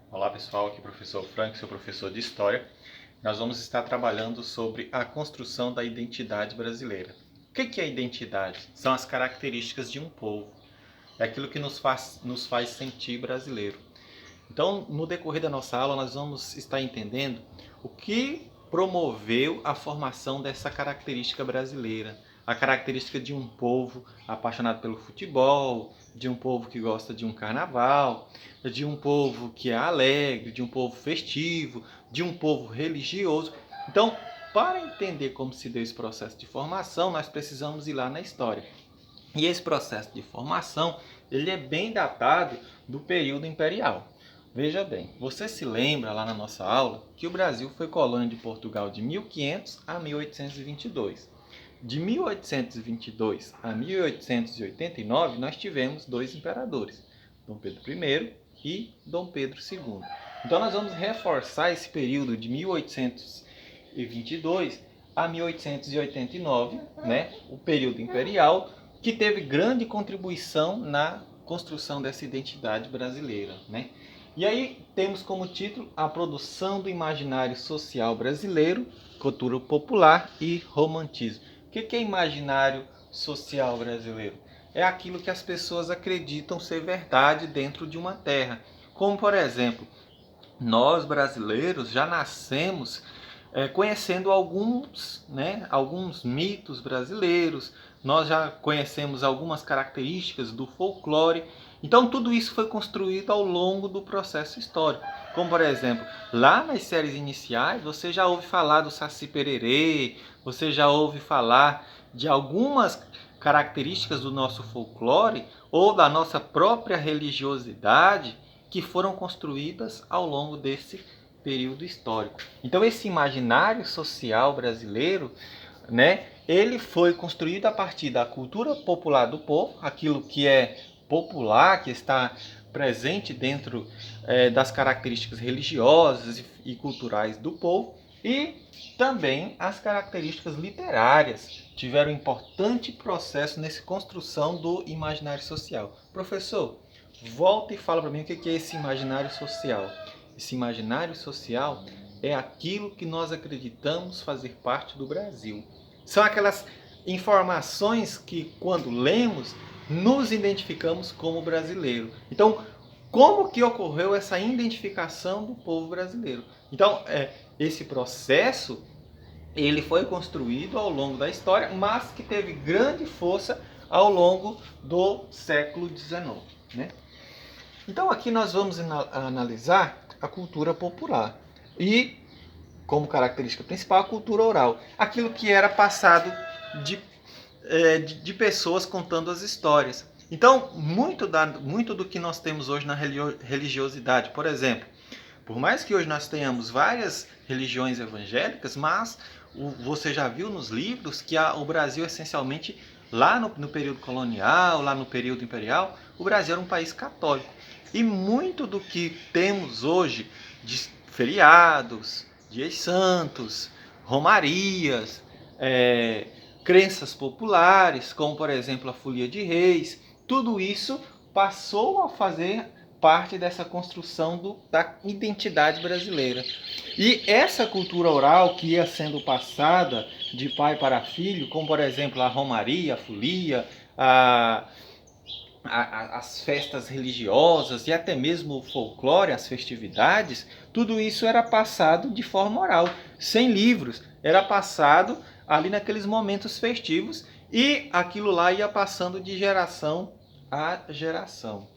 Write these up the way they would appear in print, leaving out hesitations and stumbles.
Olá pessoal, aqui é o professor Frank, seu professor de História. Nós vamos estar trabalhando sobre a construção da identidade brasileira. O que é identidade? São as características de um povo. É aquilo que nos faz sentir brasileiro. Então, no decorrer da nossa aula, nós vamos estar entendendo o que promoveu a formação dessa característica brasileira. A característica de um povo apaixonado pelo futebol, de um povo que gosta de um carnaval, de um povo que é alegre, de um povo festivo, de um povo religioso. Então, para entender como se deu esse processo de formação, nós precisamos ir lá na história. E esse processo de formação, ele é bem datado do período imperial. Veja bem, você se lembra lá na nossa aula que o Brasil foi colônia de Portugal de 1500 a 1822. De 1822 a 1889, nós tivemos dois imperadores, Dom Pedro I e Dom Pedro II. Então nós vamos reforçar esse período de 1822 a 1889, né, o período imperial, que teve grande contribuição na construção dessa identidade brasileira, né? E aí temos como título a produção do imaginário social brasileiro, cultura popular e romantismo. O que é imaginário social brasileiro? É aquilo que as pessoas acreditam ser verdade dentro de uma terra. Como, por exemplo, nós brasileiros já nascemos conhecendo alguns mitos brasileiros, nós já conhecemos algumas características do folclore. Então tudo isso foi construído ao longo do processo histórico. Como por exemplo, lá nas séries iniciais você já ouve falar do Saci Pererê, você já ouve falar de algumas características do nosso folclore ou da nossa própria religiosidade que foram construídas ao longo desse período histórico. Então esse imaginário social brasileiro, né, ele foi construído a partir da cultura popular do povo, aquilo que é popular, que está presente dentro das características religiosas e culturais do povo, e também as características literárias tiveram um importante processo nessa construção do imaginário social. Professor, volta e fala para mim o que é esse imaginário social. Esse imaginário social é aquilo que nós acreditamos fazer parte do Brasil. São aquelas informações que, quando lemos, nos identificamos como brasileiro. Então, como que ocorreu essa identificação do povo brasileiro? Então, esse processo ele foi construído ao longo da história, mas que teve grande força ao longo do século XIX, né? Então aqui nós vamos analisar a cultura popular e, como característica principal, a cultura oral. Aquilo que era passado de pessoas contando as histórias. Então, muito do que nós temos hoje na religiosidade, por exemplo, por mais que hoje nós tenhamos várias religiões evangélicas, mas você já viu nos livros que o Brasil, essencialmente, lá no período colonial, lá no período imperial, o Brasil era um país católico. E muito do que temos hoje de feriados, dias santos, romarias, crenças populares, como por exemplo a Folia de Reis, tudo isso passou a fazer parte dessa construção da identidade brasileira. E essa cultura oral que ia sendo passada de pai para filho, como por exemplo a romaria, a folia, as festas religiosas e até mesmo o folclore, as festividades, tudo isso era passado de forma oral, sem livros, era passado ali naqueles momentos festivos e aquilo lá ia passando de geração a geração.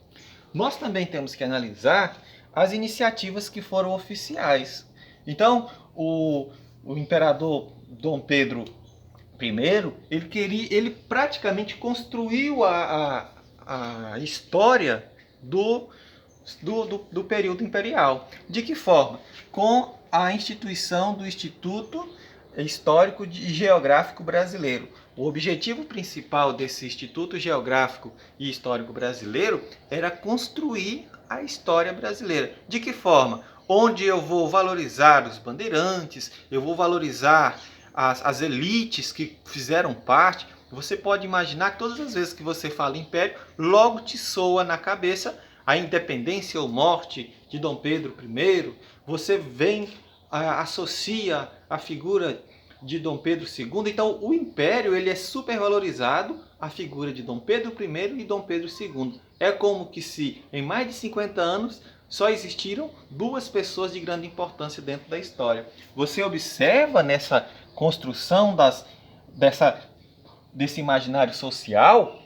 Nós também temos que analisar as iniciativas que foram oficiais. Então, o imperador Dom Pedro I, ele praticamente construiu a história do período imperial. De que forma? Com a instituição do Instituto Histórico e Geográfico Brasileiro. O objetivo principal desse Instituto Geográfico e Histórico Brasileiro era construir a história brasileira. De que forma? Onde eu vou valorizar os bandeirantes, eu vou valorizar as elites que fizeram parte. Você pode imaginar que todas as vezes que você fala império, logo te soa na cabeça a independência ou morte de Dom Pedro I, você vem, associa a figura de Dom Pedro II. Então o Império ele é supervalorizado, a figura de Dom Pedro I e Dom Pedro II. É como que se em mais de 50 anos só existiram duas pessoas de grande importância dentro da história. Você observa nessa construção desse imaginário social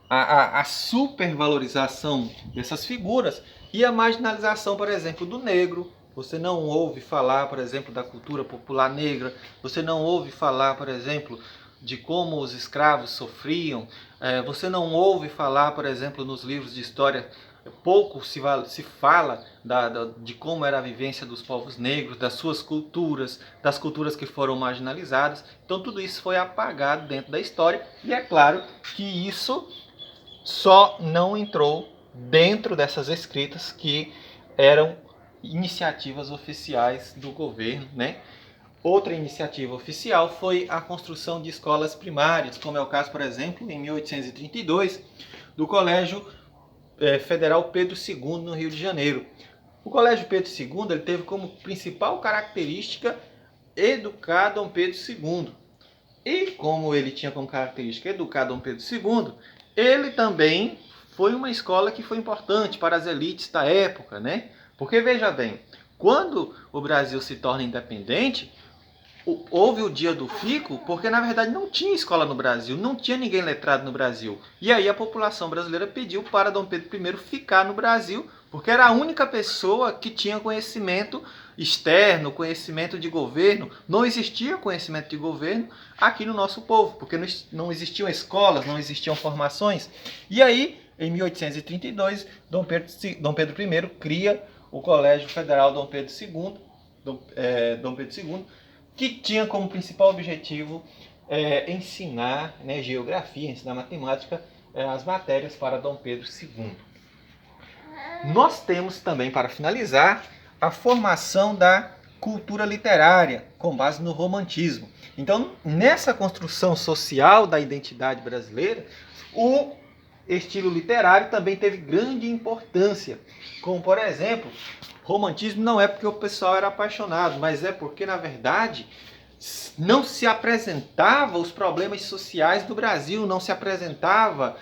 a supervalorização dessas figuras e a marginalização, por exemplo, do negro. Você não ouve falar, por exemplo, da cultura popular negra. Você não ouve falar, por exemplo, de como os escravos sofriam. Você não ouve falar, por exemplo, nos livros de história, pouco se fala de como era a vivência dos povos negros, das suas culturas, das culturas que foram marginalizadas. Então tudo isso foi apagado dentro da história e é claro que isso só não entrou dentro dessas escritas que eram iniciativas oficiais do governo, né? Outra iniciativa oficial foi a construção de escolas primárias, como é o caso, por exemplo, em 1832, do Colégio Federal Pedro II, no Rio de Janeiro. O Colégio Pedro II ele teve como principal característica educar Dom Pedro II. E como ele tinha como característica educar Dom Pedro II, ele também foi uma escola que foi importante para as elites da época, né? Porque veja bem, quando o Brasil se torna independente, houve o dia do fico, porque na verdade não tinha escola no Brasil, não tinha ninguém letrado no Brasil. E aí a população brasileira pediu para Dom Pedro I ficar no Brasil, porque era a única pessoa que tinha conhecimento externo, conhecimento de governo. Não existia conhecimento de governo aqui no nosso povo, porque não existiam escolas, não existiam formações. E aí, em 1832, Dom Pedro I cria o Colégio Federal Dom Pedro II, que tinha como principal objetivo ensinar geografia, ensinar matemática, as matérias para Dom Pedro II. Nós temos também, para finalizar, a formação da cultura literária, com base no romantismo. Então, nessa construção social da identidade brasileira, o estilo literário também teve grande importância. Como, por exemplo, romantismo não é porque o pessoal era apaixonado, mas é porque, na verdade, não se apresentava os problemas sociais do Brasil, não se apresentava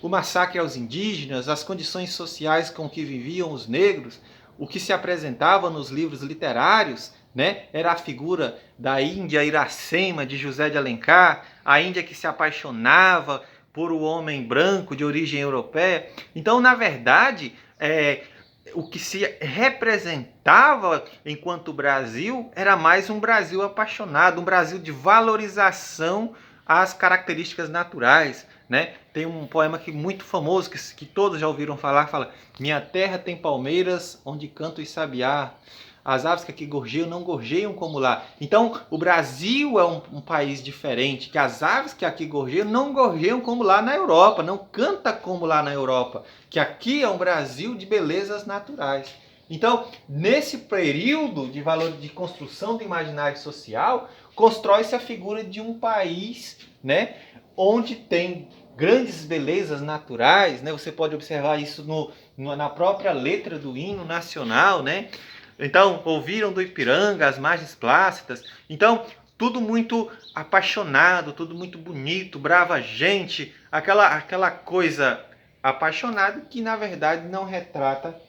o massacre aos indígenas, as condições sociais com que viviam os negros. O que se apresentava nos livros literários, né, era a figura da Índia Iracema, de José de Alencar, a Índia que se apaixonava por um homem branco de origem europeia. Então, na verdade, o que se representava enquanto Brasil era mais um Brasil apaixonado, um Brasil de valorização às características naturais, né? Tem um poema muito famoso que todos já ouviram falar, fala: minha terra tem palmeiras onde canto e sabiá, as aves que aqui gorjeiam não gorjeiam como lá. Então o Brasil é um país diferente, que as aves que aqui gorjeiam não gorjeiam como lá na Europa, não canta como lá na Europa, que aqui é um Brasil de belezas naturais. Então, nesse período de construção do imaginário social, constrói-se a figura de um país, né, onde tem grandes belezas naturais, né? Você pode observar isso na própria letra do hino nacional, né? Então, ouviram do Ipiranga, as margens plácidas. Então, tudo muito apaixonado, tudo muito bonito, brava gente, aquela coisa apaixonada que, na verdade, não retrata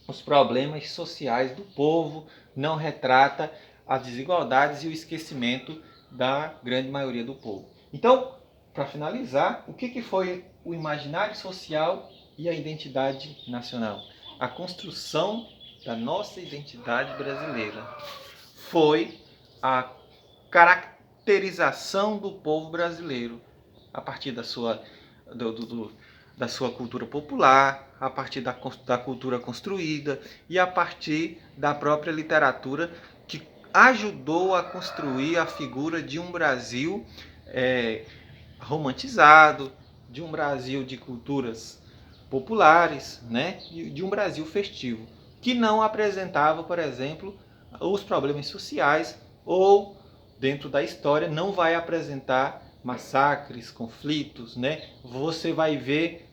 os problemas sociais do povo, não retrata as desigualdades e o esquecimento da grande maioria do povo. Então, para finalizar, o que foi o imaginário social e a identidade nacional? A construção da nossa identidade brasileira foi a caracterização do povo brasileiro a partir da sua cultura popular, a partir da cultura construída e a partir da própria literatura que ajudou a construir a figura de um Brasil romantizado, de um Brasil de culturas populares, né? De um Brasil festivo, que não apresentava, por exemplo, os problemas sociais ou, dentro da história, não vai apresentar massacres, conflitos, né? Você vai ver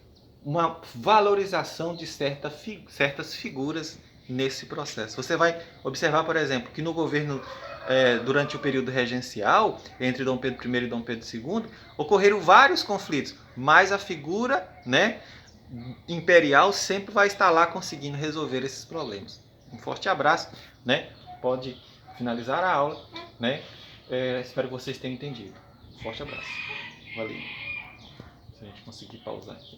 uma valorização de certas figuras nesse processo. Você vai observar, por exemplo, que no governo, durante o período regencial, entre Dom Pedro I e Dom Pedro II, ocorreram vários conflitos, mas a figura, né, imperial sempre vai estar lá conseguindo resolver esses problemas. Um forte abraço, né? Pode finalizar a aula, né? Espero que vocês tenham entendido. Um forte abraço. Valeu. Se a gente conseguir pausar aqui.